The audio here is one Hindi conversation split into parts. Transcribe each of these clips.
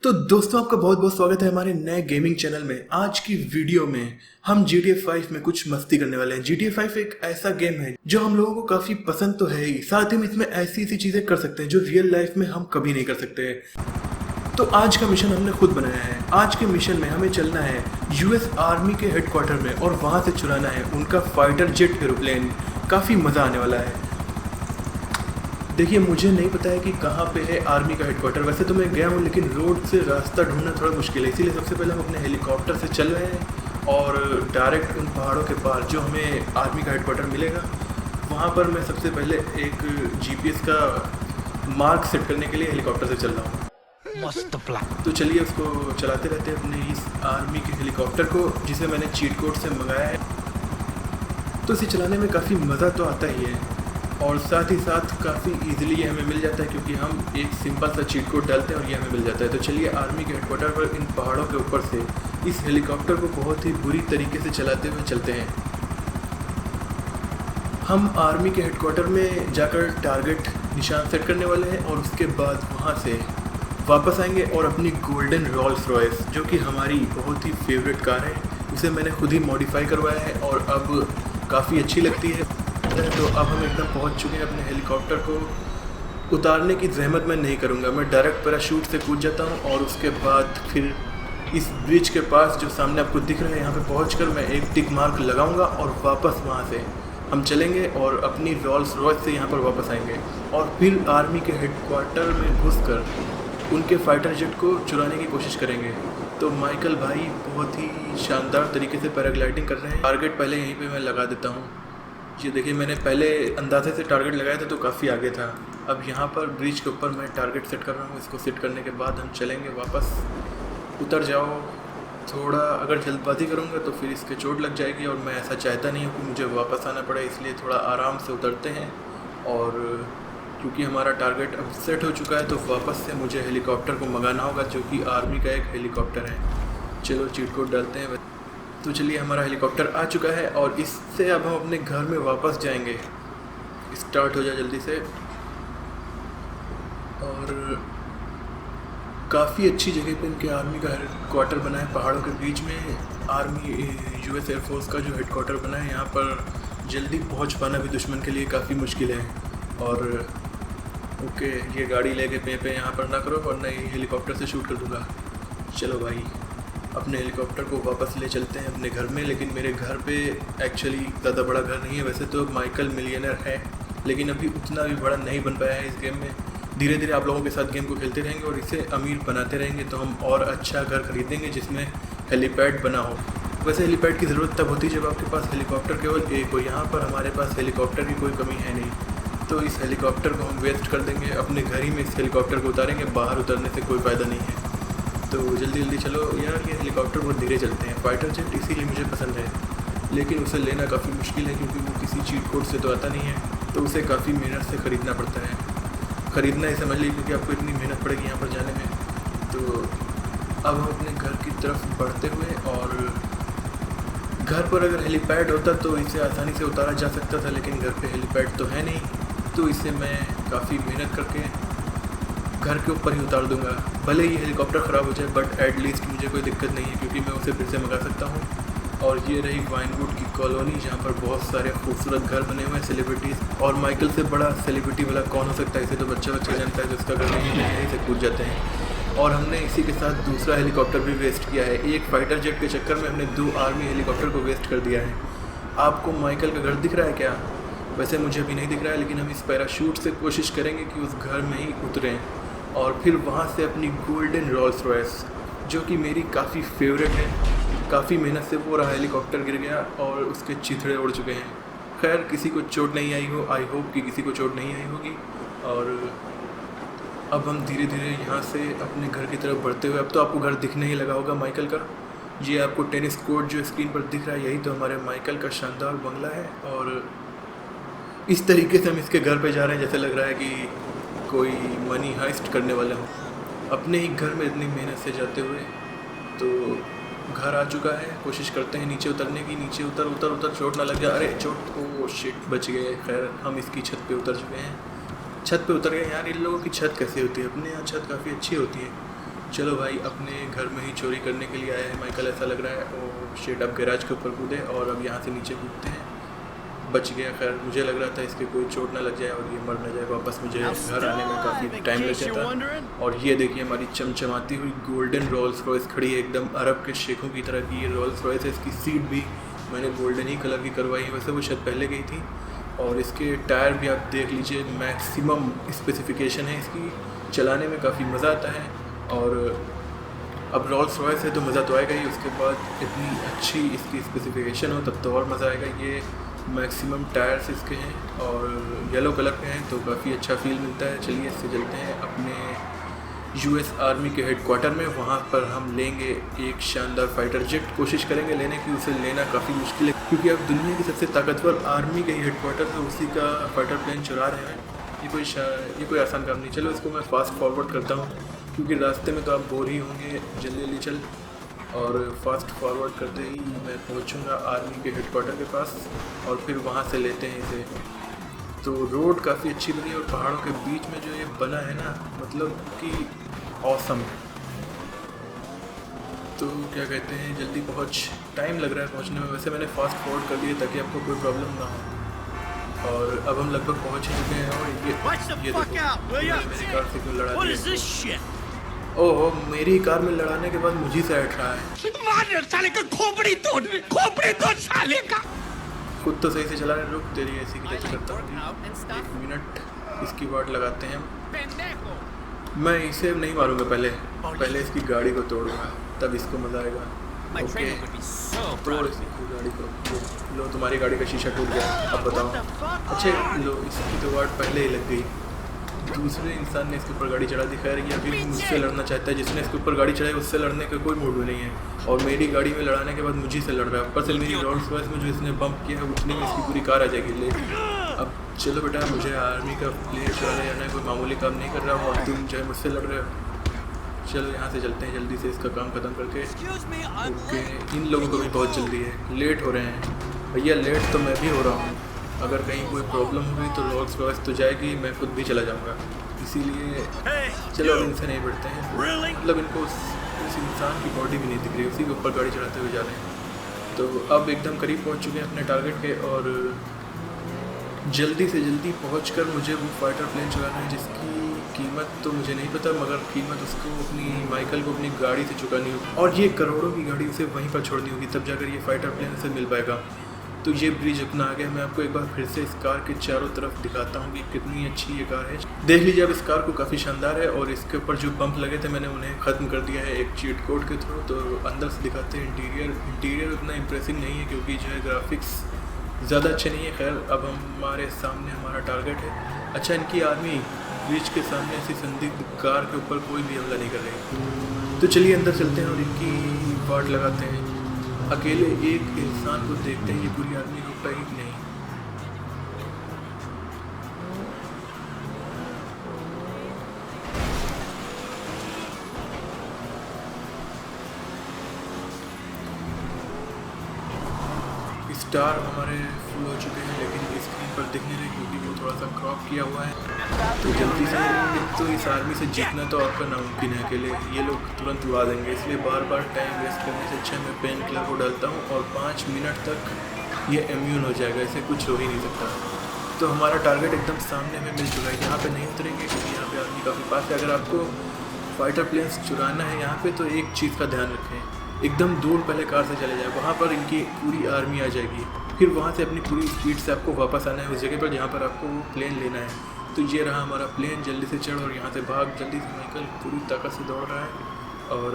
तो दोस्तों आपका बहुत बहुत स्वागत है हमारे नए गेमिंग चैनल में। आज की वीडियो में हम GTA 5 में कुछ मस्ती करने वाले हैं। GTA 5 एक ऐसा गेम है जो हम लोगों को काफी पसंद तो है ही, साथ ही में इसमें ऐसी ऐसी चीजें कर सकते हैं जो रियल लाइफ में हम कभी नहीं कर सकते। तो आज का मिशन हमने खुद बनाया है। आज के मिशन में हमें चलना है यूएस आर्मी के हेडक्वार्टर में और वहां से चुराना है उनका फाइटर जेट एरोप्लेन। काफी मजा आने वाला है। देखिए, मुझे नहीं पता है कि कहाँ पे है आर्मी का हेडक्वार्टर। वैसे तो मैं गया हूँ, लेकिन रोड से रास्ता ढूंढना थोड़ा मुश्किल है, इसीलिए सबसे पहले हम अपने हेलीकॉप्टर से चल रहे हैं और डायरेक्ट उन पहाड़ों के पार जो हमें आर्मी का हेडक्वार्टर मिलेगा वहाँ पर मैं सबसे पहले एक जीपीएस का मार्क सेट करने के लिए हेलीकॉप्टर से चल रहा हूँ। मस्त प्लान। तो चलिए उसको चलाते रहते हैं अपने इस आर्मी के हेलीकॉप्टर को, जिसे मैंने चीट कोड से मंगाया है। तो इसे चलाने में काफ़ी मज़ा तो आता ही है और साथ ही साथ काफ़ी इजीली ये हमें मिल जाता है, क्योंकि हम एक सिंपल सा चीट कोड डालते हैं और ये हमें मिल जाता है। तो चलिए आर्मी के हेडक्वार्टर पर इन पहाड़ों के ऊपर से इस हेलीकॉप्टर को बहुत ही बुरी तरीके से चलाते हुए चलते हैं। हम आर्मी के हेडक्वार्टर में जाकर टारगेट निशान सेट करने वाले हैं और उसके बाद वहाँ से वापस आएंगे और अपनी गोल्डन रोल्स रॉयस, जो कि हमारी बहुत ही फेवरेट कार है, उसे मैंने खुद ही मॉडिफाई करवाया है और अब काफ़ी अच्छी लगती है। तो अब हम एकदम पहुंच चुके हैं। अपने हेलीकॉप्टर को उतारने की जहमत मैं नहीं करूंगा, मैं डायरेक्ट पैराशूट से कूद जाता हूं और उसके बाद फिर इस ब्रिज के पास जो सामने आपको दिख रहा है यहाँ पे पहुंचकर मैं एक टिक मार्क लगाऊंगा और वापस वहाँ से हम चलेंगे और अपनी रोल्स रॉयस से यहाँ पर वापस आएंगे और फिर आर्मी के हेडक्वार्टर में घुसकर उनके फाइटर जेट को चुराने की कोशिश करेंगे। तो माइकल भाई बहुत ही शानदार तरीके से पैराग्लाइडिंग कर रहे हैं। टारगेट पहले यहीं पे मैं लगा देता हूँ। ये देखिए, मैंने पहले अंदाजे से टारगेट लगाया था तो काफ़ी आगे था। अब यहाँ पर ब्रिज के ऊपर मैं टारगेट सेट कर रहा हूँ। इसको सेट करने के बाद हम चलेंगे वापस। उतर जाओ। थोड़ा अगर जल्दबाजी करूँगा तो फिर इसके चोट लग जाएगी और मैं ऐसा चाहता नहीं हूँ कि मुझे वापस आना पड़े, इसलिए थोड़ा आराम से उतरते हैं। और क्योंकि हमारा टारगेट अब सेट हो चुका है तो वापस से मुझे हेलीकॉप्टर को मंगाना होगा, जो कि आर्मी का एक हेलीकॉप्टर है। चलो चीट कोड डालते हैं। तो चलिए, हमारा हेलीकॉप्टर आ चुका है और इससे अब हम अपने घर में वापस जाएंगे। स्टार्ट हो जाए जल्दी से। और काफ़ी अच्छी जगह पे इनके आर्मी का हेडक्वार्टर बना है, पहाड़ों के बीच में। आर्मी यूएस एयरफोर्स का जो हेडक्वार्टर बना है, यहाँ पर जल्दी पहुँच पाना भी दुश्मन के लिए काफ़ी मुश्किल है। और ओके, ये गाड़ी लेके पे यहाँ पर ना करो वरना ये हेलीकॉप्टर से शूट कर दूँगा। चलो भाई, अपने हेलीकॉप्टर को वापस ले चलते हैं अपने घर में। लेकिन मेरे घर पे एक्चुअली ज़्यादा बड़ा घर नहीं है। वैसे तो माइकल मिलियनर है, लेकिन अभी उतना भी बड़ा नहीं बन पाया है इस गेम में। धीरे धीरे आप लोगों के साथ गेम को खेलते रहेंगे और इसे अमीर बनाते रहेंगे तो हम और अच्छा घर खरीदेंगे जिसमें हेलीपैड बना हो। वैसे हेलीपैड की ज़रूरत तब होती है जब आपके पास हेलीकॉप्टर केवल एक हो। यहाँ पर हमारे पास हेलीकॉप्टर की कोई कमी है नहीं, तो इस हेलीकॉप्टर को हम वेस्ट कर देंगे। अपने घर ही में इस हेलीकॉप्टर को उतारेंगे, बाहर उतरने से कोई फ़ायदा नहीं है। तो जल्दी जल्दी चलो यार, ये हेलीकॉप्टर बहुत धीरे चलते हैं। फाइटर जेट इसीलिए मुझे पसंद है, लेकिन उसे लेना काफ़ी मुश्किल है क्योंकि वो किसी चीट कोड से तो आता नहीं है, तो उसे काफ़ी मेहनत से ख़रीदना पड़ता है। ख़रीदना ही समझ लीजिए, क्योंकि आपको इतनी मेहनत पड़ेगी यहाँ पर जाने में। तो अब हम अपने घर की तरफ बढ़ते हुए, और घर पर अगर हेलीपैड होता तो इसे आसानी से उतारा जा सकता था, लेकिन घर पर हेलीपैड तो है नहीं, तो इसे मैं काफ़ी मेहनत करके घर के ऊपर ही उतार दूंगा। भले ही हेलीकॉप्टर ख़राब हो जाए, बट एट लीस्ट मुझे कोई दिक्कत नहीं है क्योंकि मैं उसे फिर से मंगा सकता हूँ। और ये रही वाइनवुड की कॉलोनी, जहाँ पर बहुत सारे खूबसूरत घर बने हुए हैं सेलिब्रिटीज़। और माइकल से बड़ा सेलिब्रिटी वाला कौन हो सकता है? इसे तो बच्चा जानता है, जिसका घर नहीं है यहीं से कूद जाते हैं। और हमने इसी के साथ दूसरा हेलीकॉप्टर भी वेस्ट किया है। एक फाइटर जेट के चक्कर में हमने 2 आर्मी हेलीकॉप्टर को वेस्ट कर दिया है। आपको माइकल का घर दिख रहा है क्या? वैसे मुझे अभी नहीं दिख रहा है, लेकिन हम इस पैराशूट से कोशिश करेंगे कि उस घर में ही उतरें और फिर वहाँ से अपनी गोल्डन रोल्स रॉयस, जो कि मेरी काफ़ी फेवरेट है। काफ़ी मेहनत से वो रहा हेलीकॉप्टर गिर गया और उसके चिथड़े उड़ चुके हैं। खैर, किसी को चोट नहीं आई हो, आई होप कि किसी को चोट नहीं आई होगी। और अब हम धीरे धीरे यहाँ से अपने घर की तरफ बढ़ते हुए, अब तो आपको घर दिखने ही लगा होगा माइकल का। ये आपको टेनिस कोर्ट जो स्क्रीन पर दिख रहा है, यही तो हमारे माइकल का शानदार बंगला है। और इस तरीके से हम इसके घर पे जा रहे हैं जैसे लग रहा है कि कोई मनी हाइस्ट करने वाले हो। अपने ही घर में इतनी मेहनत से जाते हुए तो घर आ चुका है। कोशिश करते हैं नीचे उतरने की। नीचे उतर उतर उतर चोट ना लग जाए। अरे चोट, ओ शिट, बच गए। खैर, हम इसकी छत पे उतर चुके हैं। छत पे उतर गए। यार, इन लोगों की छत कैसी होती है? अपने यहाँ छत काफ़ी अच्छी होती है। चलो भाई, अपने घर में ही चोरी करने के लिए आया है माइकल, ऐसा लग रहा है। और शेड अब गैराज के ऊपर कूदे और अब यहाँ से नीचे कूदते हैं। बच गया। खैर मुझे लग रहा था इसके कोई चोट ना लग जाए और ये मर ना जाए। वापस मुझे घर आने में काफ़ी टाइम लग जाता। और ये देखिए हमारी चमचमाती हुई गोल्डन रोल्स रॉयस खड़ी है, एकदम अरब के शेखों की तरह की ये रोल्स रॉयस है। इसकी सीट भी मैंने गोल्डन ही कलर की करवाई है, वैसे वो शायद पहले गई थी। और इसके टायर भी आप देख लीजिए, मैक्सिमम स्पेसिफिकेशन है इसकी, चलाने में काफ़ी मज़ा आता है। और अब रोल्स रॉयस है तो मज़ा तो आएगा ही, उसके बाद इतनी अच्छी इसकी स्पेसिफिकेशन हो तब तो और मज़ा आएगा। ये मैक्सिमम टायर्स इसके हैं और येलो कलर के हैं तो काफ़ी अच्छा फील मिलता है। चलिए इससे चलते हैं अपने यूएस आर्मी के हेडक्वार्टर में। वहाँ पर हम लेंगे एक शानदार फाइटर जेट, कोशिश करेंगे लेने की। उसे लेना काफ़ी मुश्किल है क्योंकि अब दुनिया की सबसे ताकतवर आर्मी के हेडक्वार्टर है, उसी का फाइटर प्लेन चुरा रहे हैं। ये कोई आसान काम नहीं। चलो इसको मैं फास्ट फॉरवर्ड करता हूँ क्योंकि रास्ते में तो आप बोर ही होंगे। जल्दी जल्दी चल। और फास्ट फॉरवर्ड करते ही मैं पहुंचूंगा आर्मी के हेडक्वार्टर के पास और फिर वहां से लेते हैं इसे। तो रोड काफ़ी अच्छी बनी है और पहाड़ों के बीच में जो ये बना है ना, मतलब कि ऑसम। तो क्या कहते हैं, जल्दी पहुंच, टाइम लग रहा है पहुंचने में। वैसे मैंने फास्ट फॉरवर्ड कर दिया ताकि आपको कोई प्रॉब्लम ना हो। और अब हम लगभग पहुंच ही चुके हैं। और ये देखो मेरी कार से क्यों लड़ा दिया। ओहो, मेरी कार में लड़ाने के बाद मुझे से हट रहा है। साले का खोपड़ी तोड़ साले का। खुद तो सही से चला रहे। रुक, तेरी ऐसी की जैसे करता हूँ। 1 मिनट इसकी वाट लगाते हैं। मैं इसे नहीं मारूंगा, पहले इसकी गाड़ी को तोड़ूंगा, तब इसको मजा आएगा। ओके, तोड़ इसकी गाड़ी को। लो, तुम्हारी गाड़ी का शीशा टूट गया। अब बताओ। अच्छा, लो, इसकी तो वाट पहले ही लग गई। दूसरे इंसान ने इसके ऊपर गाड़ी चढ़ा दी। खैर ये अभी मुझसे लड़ना चाहता है। जिसने इसके ऊपर गाड़ी चढ़ाई उससे लड़ने का कोई मूड में नहीं है और मेरी गाड़ी में लड़ाने के बाद मुझे से लड़ रहा है। ऊपर से मेरी रोल्स रॉयस में जो इसने बम्प किया है उतने में इसकी पूरी कार आ जाएगी। ले अब चलो बेटा, मुझे आर्मी का प्लेन चढ़ाने जाना है, कोई मामूली काम नहीं कर रहा हूँ और तुम जो है मुझसे लड़ रहे हो। चलो यहाँ से चलते हैं जल्दी से इसका काम ख़त्म करके। ओके, इन लोगों को भी बहुत जल्दी है, लेट हो रहे हैं भैया। लेट तो मैं भी हो रहा हूँ। अगर कहीं कोई प्रॉब्लम हुई तो रोल्स रॉयस तो जाएगी, मैं खुद भी चला जाऊंगा। इसीलिए चलो अब इनसे नहीं बढ़ते हैं। मतलब इनको उस इंसान की बॉडी भी नहीं दिख रही, उसी के ऊपर गाड़ी चढ़ाते हुए जा रहे हैं। तो अब एकदम करीब पहुंच चुके हैं अपने टारगेट के और जल्दी से जल्दी पहुंचकर मुझे वो फाइटर प्लेन चलाना है जिसकी कीमत तो मुझे नहीं पता, मगर कीमत उसको माइकल को अपनी गाड़ी से चुकानी होगी और ये करोड़ों की गाड़ी उसे वहीं पर छोड़नी होगी, तब जाकर ये फाइटर प्लेन से मिल पाएगा। तो ये ब्रिज अपना आ गया। मैं आपको एक बार फिर से इस कार के चारों तरफ दिखाता हूँ कि कितनी अच्छी ये कार है। देख लीजिए, अब इस कार को काफ़ी शानदार है और इसके ऊपर जो पंप लगे थे मैंने उन्हें ख़त्म कर दिया है एक चीट कोड के थ्रू। तो अंदर से दिखाते हैं इंटीरियर उतना इम्प्रेसिव नहीं है क्योंकि जो है ग्राफिक्स ज़्यादा अच्छे नहीं है। खैर अब हमारे सामने हमारा टारगेट है। अच्छा, इनकी आर्मी ब्रिज के सामने ऐसी संदिग्ध कार के ऊपर कोई भी हमला नहीं कर रही। तो चलिए अंदर चलते हैं और इनकी वाट लगाते हैं। अकेले एक इंसान को देखते हैं ये पूरी आर्मी रुक पाएगी कि नहीं। स्टार हमारे फुल हो चुके हैं लेकिन स्क्रीन पर दिख नहीं रहे क्योंकि वो थोड़ा सा क्रॉप किया हुआ है। तो जल्दी से तो इस आर्मी से जीतना तो आपका नामुमकिन है अकेले, ये लोग तुरंत उड़ा देंगे। इसलिए बार बार टाइम वेस्ट करने से अच्छा मैं पेन किलर को डालता हूँ और 5 मिनट तक ये इम्यून हो जाएगा, इसे कुछ हो ही नहीं सकता। तो हमारा टारगेट एकदम सामने में मिल चुका है। यहाँ पर नहीं उतरेंगे क्योंकि यहाँ पर आर्मी काफ़ी पास है। अगर आपको फाइटर प्लेन्स चुराना है यहाँ पर तो एक चीज़ का ध्यान रखें, एकदम दूर पहले कार से चले जाए, वहाँ पर इनकी पूरी आर्मी आ जाएगी। फिर वहाँ से अपनी पूरी स्पीड से आपको वापस आना है उस जगह पर जहाँ पर आपको वो प्लेन लेना है। तो ये रहा हमारा प्लेन, जल्दी से चढ़ और यहाँ से भाग। जल्दी से माइकल पूरी ताकत से दौड़ रहा है और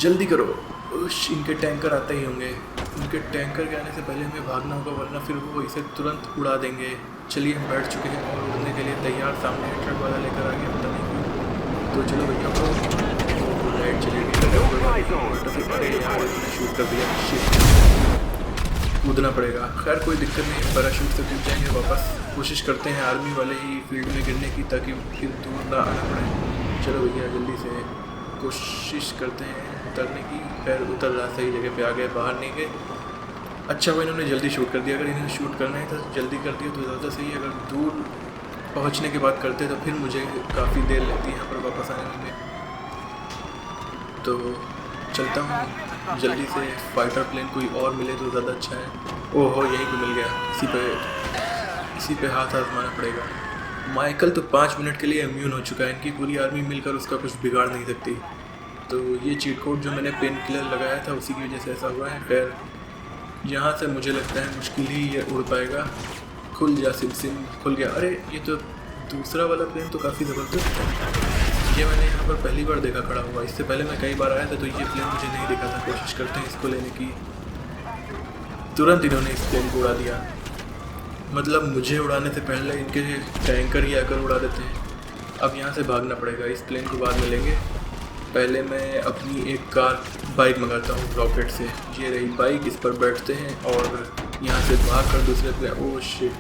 जल्दी करो, इनके टैंकर आते ही होंगे। उनके टैंकर के आने से पहले हमें भागना होगा वरना फिर वो इसे तुरंत उड़ा देंगे। चलिए हम बैठ चुके हैं और उड़ने के लिए तैयार। सामने ट्रक वाला लेकर आ गया, पता नहीं क्यों। तो चलो भैया को लाइट चलेगी। शूट कर दिया, कूदना पड़ेगा। खैर कोई दिक्कत नहीं, पैराशूट से कूद जाएंगे वापस। कोशिश करते हैं आर्मी वाले ही फील्ड में गिरने की ताकि फिर दूर ना आना पड़े। चलो भैया जल्दी से कोशिश करते हैं उतरने की। खैर उतर रहा, सही जगह पे आ गए, बाहर नहीं गए। अच्छा वो इन्होंने जल्दी शूट कर दिया। अगर इन्हें शूट करना ही था तो जल्दी कर दिया तो ज़्यादा सही है। अगर दूर पहुंचने के बाद करते तो फिर मुझे काफ़ी देर लगती है यहाँ पर वापस आने में। तो चलता हूँ जल्दी से, फाइटर प्लेन कोई और मिले तो ज़्यादा अच्छा है। ओहो यहीं पे मिल गया, इसी पे हाथ आजमाना पड़ेगा। माइकल तो 5 मिनट के लिए इम्यून हो चुका है, इनकी पूरी आर्मी मिलकर उसका कुछ बिगाड़ नहीं सकती। तो ये चीट कोड जो मैंने पेन किलर लगाया था उसी की वजह से ऐसा हुआ है। खैर यहाँ से मुझे लगता है मुश्किल ही ये उड़ पाएगा। खुल जा सिम, खुल गया। अरे ये तो दूसरा वाला प्लेन तो काफ़ी ज़बरदस्त है, ये मैंने यहाँ पर पहली बार देखा खड़ा हुआ। इससे पहले मैं कई बार आया था तो ये प्लेन मुझे नहीं देखा था। कोशिश करते हैं इसको लेने की। तुरंत इन्होंने इस प्लेन को उड़ा दिया, मतलब मुझे उड़ाने से पहले इनके टैंकर ही आकर उड़ा देते हैं। अब यहाँ से भागना पड़ेगा, इस प्लेन को बाद में लेंगे। पहले मैं अपनी एक बाइक मंगाता हूँ रॉकेट से। ये रही बाइक, इस पर बैठते हैं और यहाँ से भाग कर दूसरे प्लेन। ओह शिट,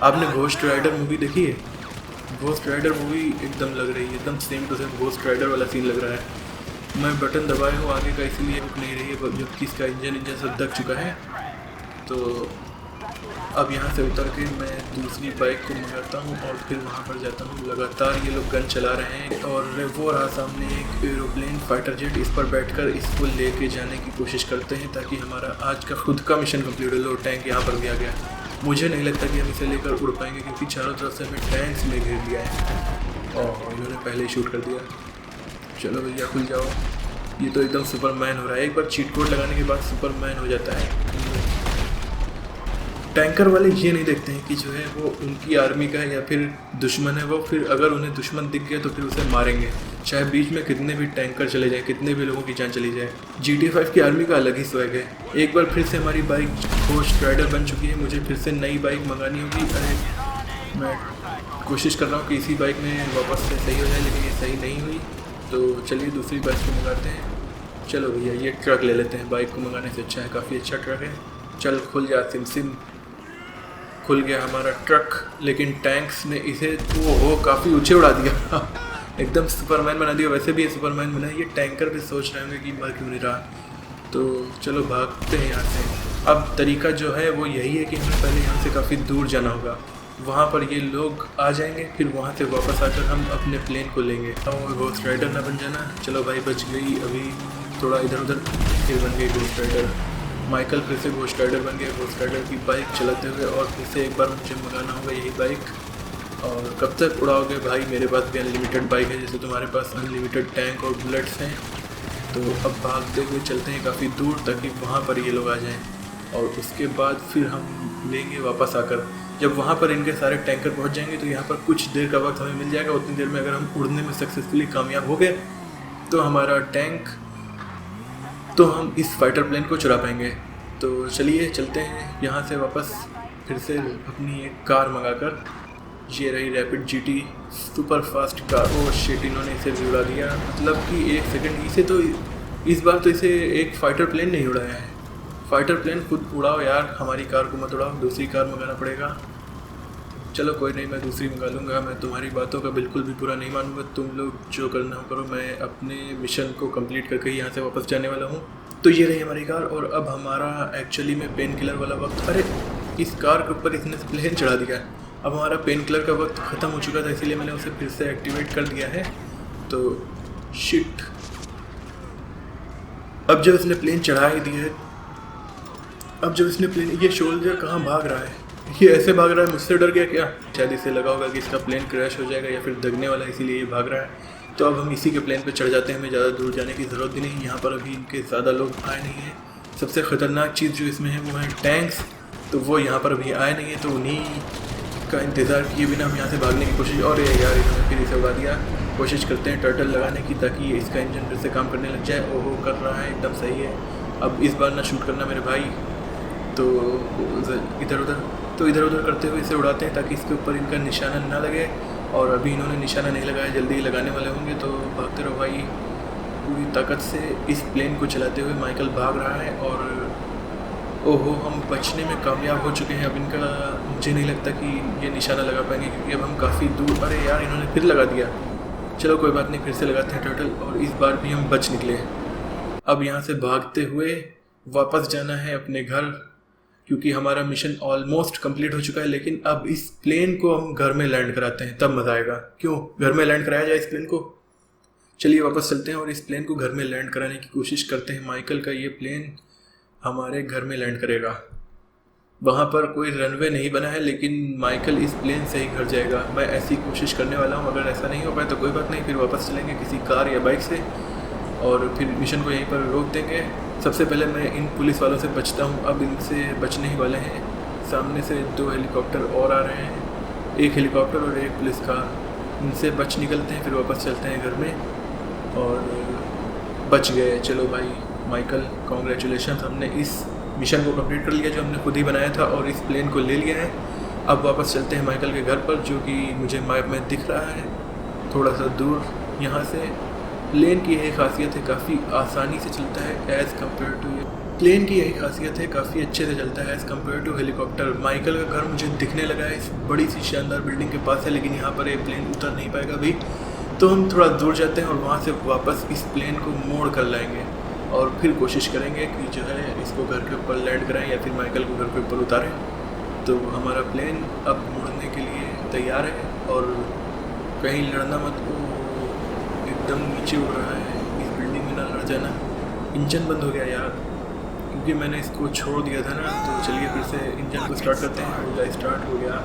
आपने घोस्ट राइडर मूवी देखी है? घोस्ट राइडर मूवी एकदम लग रही है, एकदम same to same Ghost Rider वाला सीन लग रहा है। मैं बटन दबाया हूँ आगे का, इसीलिए रुक नहीं रही है, जबकि इसका इंजन सब दब चुका है। तो अब यहाँ से उतर के मैं दूसरी बाइक को मंगाता हूँ और फिर वहाँ पर जाता हूँ। लगातार ये लोग गन चला रहे हैं और वो रहा सामने एक एरोप्लेन फाइटर जेट। इस पर बैठकर इसको लेके जाने की कोशिश करते हैं ताकि हमारा आज का खुद का मिशन कंप्लीट हो। लो टैंक यहाँ पर भी आ गया। मुझे नहीं लगता कि हम इसे लेकर उड़ पाएंगे क्योंकि चारों तरफ से हमें टैंक्स में घेर लिया है और इन्होंने पहले ही शूट कर दिया। चलो भैया खुल जाओ। ये तो एकदम सुपरमैन हो रहा है, एक बार चीट कोड लगाने के बाद सुपरमैन हो जाता है। टैंकर वाले ये नहीं देखते हैं कि जो है वो उनकी आर्मी का है या फिर दुश्मन है। वो फिर अगर उन्हें दुश्मन दिख गया तो फिर उसे मारेंगे, चाहे बीच में कितने भी टैंकर चले जाए, कितने भी लोगों की जान चली जाए। GTA 5 की आर्मी का अलग ही स्वैग है। एक बार फिर से हमारी बाइक घोस्ट राइडर बन चुकी है, मुझे फिर से नई बाइक मंगानी होगी। अरे मैं कोशिश कर रहा हूँ कि इसी बाइक में वापस से सही हो जाए, लेकिन ये सही नहीं हुई। तो चलिए दूसरी बाइक को मंगाते हैं। चलो भैया ये ट्रक ले लेते हैं, बाइक को मंगाने से अच्छा है, काफ़ी अच्छा ट्रक है। चल खुल जा सिम। खुल गया हमारा ट्रक, लेकिन टैंक्स ने इसे वो काफ़ी ऊंचे उड़ा दिया एकदम सुपरमैन बना दिया। वैसे भी ये सुपरमैन बना है, ये टैंकर भी सोच रहे होंगे कि मर क्यों नहीं रहा। तो चलो भागते हैं यहाँ से। अब तरीका जो है वो यही है कि हमें पहले यहाँ से काफ़ी दूर जाना होगा, वहाँ पर ये लोग आ जाएंगे, फिर वहाँ से वापस आकर हम अपने प्लेन को लेंगे। और घोस्ट राइडर ना बन जाना। चलो भाई बच गई, अभी थोड़ा इधर उधर फिर बन गई घोस्ट राइडर। माइकल फिर से घोस्ट राइडर बन गया, घोस्ट राइडर की बाइक चलाते हुए। और फिर से एक बार मुझे मंगाना होगा यही बाइक। और कब तक उड़ाओगे भाई, मेरे पास भी अनलिमिटेड बाइक है, जैसे तुम्हारे पास अनलिमिटेड टैंक और बुलेट्स हैं। तो अब भागते हुए चलते हैं काफ़ी दूर ताकि वहाँ पर ये लोग आ जाएं और उसके बाद फिर हम लेंगे वापस आकर। जब वहाँ पर इनके सारे टैंकर पहुँच जाएंगे तो यहाँ पर कुछ देर का वक्त हमें मिल जाएगा। उतनी देर में अगर हम उड़ने में सक्सेसफुली कामयाब हो गए तो हमारा टैंक, तो हम इस फाइटर प्लेन को चुरा पाएंगे। तो चलिए चलते हैं यहाँ से वापस, फिर से अपनी एक कार मंगाकर। ये रही rapid GT super fast car. Oh shit, इन्होंने इसे भी उड़ा दिया। मतलब कि एक सेकंड, इसे तो इस बार तो इसे एक फाइटर प्लेन नहीं उड़ाया है। फाइटर प्लेन खुद उड़ाओ यार, हमारी कार को मत उड़ाओ। दूसरी कार मंगाना पड़ेगा। चलो कोई नहीं, मैं दूसरी मंगा लूँगा। मैं तुम्हारी बातों का बिल्कुल भी बुरा नहीं मानूंगा। तुम लोग जो करना हो करो, मैं अपने मिशन को कंप्लीट करके यहाँ से वापस जाने वाला हूँ। तो ये रही हमारी कार और अब हमारा एक्चुअली में पेन किलर वाला वक्त। अरे इस कार के ऊपर इसने प्लेन चढ़ा दिया। अब हमारा पेन किलर का वक्त ख़त्म हो चुका था, इसीलिए मैंने उसे फिर से एक्टिवेट कर दिया है। तो शिट, अब जब इसने प्लेन चढ़ा ही दिया है, अब जब इसने प्लेन, ये शोल्जर कहाँ भाग रहा है? ये ऐसे भाग रहा है, मुझसे डर गया क्या? शायद इसे लगा होगा कि इसका प्लेन क्रैश हो जाएगा या फिर दगने वाला है, इसीलिए ये भाग रहा है। तो अब हम इसी के प्लेन पे चढ़ जाते हैं, हमें ज़्यादा दूर जाने की ज़रूरत भी नहीं। यहाँ पर अभी इनके ज़्यादा लोग आए नहीं हैं। सबसे ख़तरनाक चीज़ जो इसमें है वो है टैंक्स, तो वो यहाँ पर अभी आए नहीं है। तो उन्हीं का इंतज़ार किए बिना हम यहाँ से भागने की कोशिश। और यार इन्होंने फिर इसे उड़ा दिया। कोशिश करते हैं टर्टल लगाने की ताकि इसका इंजन फिर से काम करने लग जाए। ओहो कर रहा है, एकदम सही है। अब इस बार ना शूट करना मेरे भाई। तो इधर उधर करते हुए इसे उड़ाते हैं ताकि इसके ऊपर इनका निशाना ना लगे। और अभी इन्होंने निशाना नहीं लगाया, जल्दी ही लगाने वाले होंगे। तो भागते रहो भाई, पूरी ताकत से इस प्लेन को चलाते हुए माइकल भाग रहा है। और ओहो हम बचने में कामयाब हो चुके हैं। अब इनका मुझे नहीं लगता कि ये निशाना लगा पाएंगे क्योंकि अब हम काफ़ी दूर। अरे यार इन्होंने फिर लगा दिया। चलो कोई बात नहीं, फिर से लगाते हैं टर्टल और इस बार भी हम बच निकले। अब यहाँ से भागते हुए वापस जाना है अपने घर। क्योंकि हमारा मिशन ऑलमोस्ट कंप्लीट हो चुका है। लेकिन अब इस प्लेन को हम घर में लैंड कराते हैं, तब मज़ा आएगा। क्यों घर में लैंड कराया जाए इस प्लेन को? चलिए वापस चलते हैं और इस प्लेन को घर में लैंड कराने की कोशिश करते हैं। माइकल का ये प्लेन हमारे घर में लैंड करेगा। वहाँ पर कोई रनवे नहीं बना है, लेकिन माइकल इस प्लेन से ही घर जाएगा। मैं ऐसी कोशिश करने वाला हूँ। अगर ऐसा नहीं हो पाए तो कोई बात नहीं, फिर वापस चलेंगे किसी कार या बाइक से और फिर मिशन को यहीं पर रोक देंगे। सबसे पहले मैं इन पुलिस वालों से बचता हूँ। अब इनसे बचने ही वाले हैं। सामने से 2 हेलीकॉप्टर और आ रहे हैं, 1 हेलीकॉप्टर और 1 पुलिस कार। इनसे बच निकलते हैं, फिर वापस चलते हैं घर में और बच गए। चलो भाई माइकल, कॉन्ग्रेचुलेशन, हमने इस मिशन को कंप्लीट कर लिया जो हमने खुद ही बनाया था और इस प्लेन को ले लिया है। अब वापस चलते हैं माइकल के घर पर, जो कि मुझे मैप में दिख रहा है थोड़ा सा दूर यहाँ से। प्लेन की यही खासियत है, काफ़ी आसानी से चलता है एज़ कम्पेयर टू प्लेन की यही खासियत है, काफ़ी अच्छे से चलता है as compare to helicopter. Michael का घर मुझे दिखने लगा है, इस बड़ी सी शानदार बिल्डिंग के पास है, लेकिन यहाँ पर ये प्लेन उतर नहीं पाएगा अभी। तो हम थोड़ा दूर जाते हैं और वहाँ से वापस इस प्लेन को मोड़ कर लाएंगे और फिर कोशिश करेंगे कि जो है इसको घर के ऊपर लैंड कराएं या फिर माइकल को घर के ऊपर उतारें। तो हमारा प्लेन अब मुड़ने के लिए तैयार है और कहीं लड़ना मत, वो एकदम नीचे उड़ रहा है, इस बिल्डिंग में ना लड़ जाना। इंजन बंद हो गया यार, क्योंकि मैंने इसको छोड़ दिया था ना। तो चलिए फिर से इंजन को स्टार्ट करते हैं। उल्टा स्टार्ट हो गया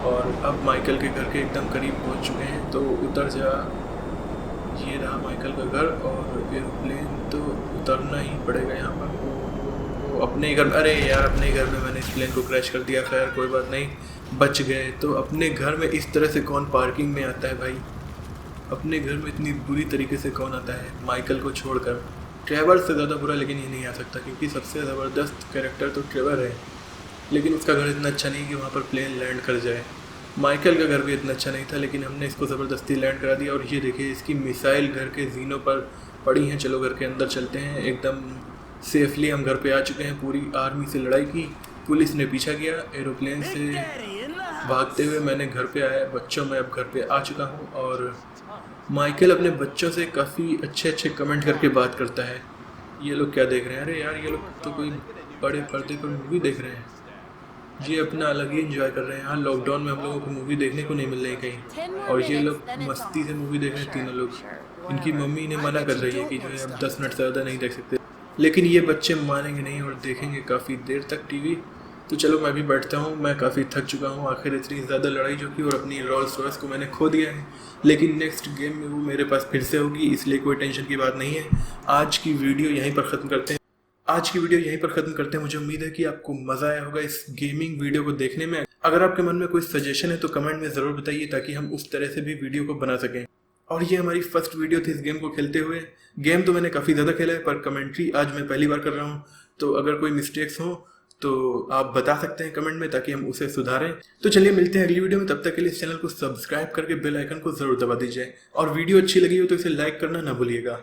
और अब माइकल के घर के एकदम करीब पहुंच चुके हैं। तो उतर जा, ये रहा माइकल का घर और एयरप्लेन तो उतरना ही पड़ेगा यहाँ पर। अपने ही घर, अरे यार अपने ही घर में मैंने इस प्लेन को क्रैश कर दिया। खैर कोई बात नहीं, बच गए। तो अपने घर में इस तरह से कौन पार्किंग में आता है भाई? अपने घर में इतनी बुरी तरीके से कौन आता है माइकल को छोड़कर? ट्रेवर से ज़्यादा बुरा लेकिन ये नहीं आ सकता, क्योंकि सबसे ज़बरदस्त कैरेक्टर तो ट्रेवर है, लेकिन उसका घर इतना अच्छा नहीं कि वहाँ पर प्लेन लैंड कर जाए। माइकल का घर भी इतना अच्छा नहीं था, लेकिन हमने इसको ज़बरदस्ती लैंड करा दिया। और ये देखिए इसकी मिसाइल घर के जीनों पर पड़ी हैं। चलो घर के अंदर चलते हैं। एकदम सेफली हम घर पे आ चुके हैं। पूरी आर्मी से लड़ाई की, पुलिस ने पीछा किया, एरोप्लेन से भागते हुए मैंने घर पे आया। बच्चों में अब घर पे आ चुका हूँ और माइकल अपने बच्चों से काफ़ी अच्छे अच्छे कमेंट करके बात करता है। ये लोग क्या देख रहे हैं? अरे यार ये लोग तो कोई बड़े पर्दे पर मूवी देख रहे हैं। ये अपना अलग ही एंजॉय कर रहे हैं। यहाँ लॉकडाउन में हम लोगों को मूवी देखने को नहीं मिल रही कहीं, और ये लोग मस्ती से मूवी देख रहे हैं तीनों लोग। इनकी मम्मी इन्हें मना कर रही है कि जो है अब 10 मिनट से ज़्यादा नहीं देख सकते, लेकिन ये बच्चे मानेंगे नहीं और देखेंगे काफ़ी देर तक टीवी। तो चलो मैं भी बैठता हूँ, मैं काफ़ी थक चुका हूँ। आखिर इतनी ज़्यादा लड़ाई जो की और अपनी रोल्स रॉयस को मैंने खो दिया है, लेकिन नेक्स्ट गेम में वो मेरे पास फिर से होगी, इसलिए कोई टेंशन की बात नहीं है। आज की वीडियो यहीं पर ख़त्म करते हैं। मुझे उम्मीद है कि आपको मज़ा आया होगा इस गेमिंग वीडियो को देखने में। अगर आपके मन में कोई सजेशन है तो कमेंट में ज़रूर बताइए, ताकि हम उस तरह से भी वीडियो को बना सकें। और ये हमारी फर्स्ट वीडियो थी इस गेम को खेलते हुए। गेम तो मैंने काफ़ी ज़्यादा खेला है, पर कमेंट्री आज मैं पहली बार कर रहा हूँ। तो अगर कोई मिस्टेक्स हो तो आप बता सकते हैं कमेंट में, ताकि हम उसे सुधारें। तो चलिए मिलते हैं अगली वीडियो में। तब तक के लिए इस चैनल को सब्सक्राइब करके बेल आइकन को ज़रूर दबा दीजिए, और वीडियो अच्छी लगी हो तो इसे लाइक करना ना भूलिएगा।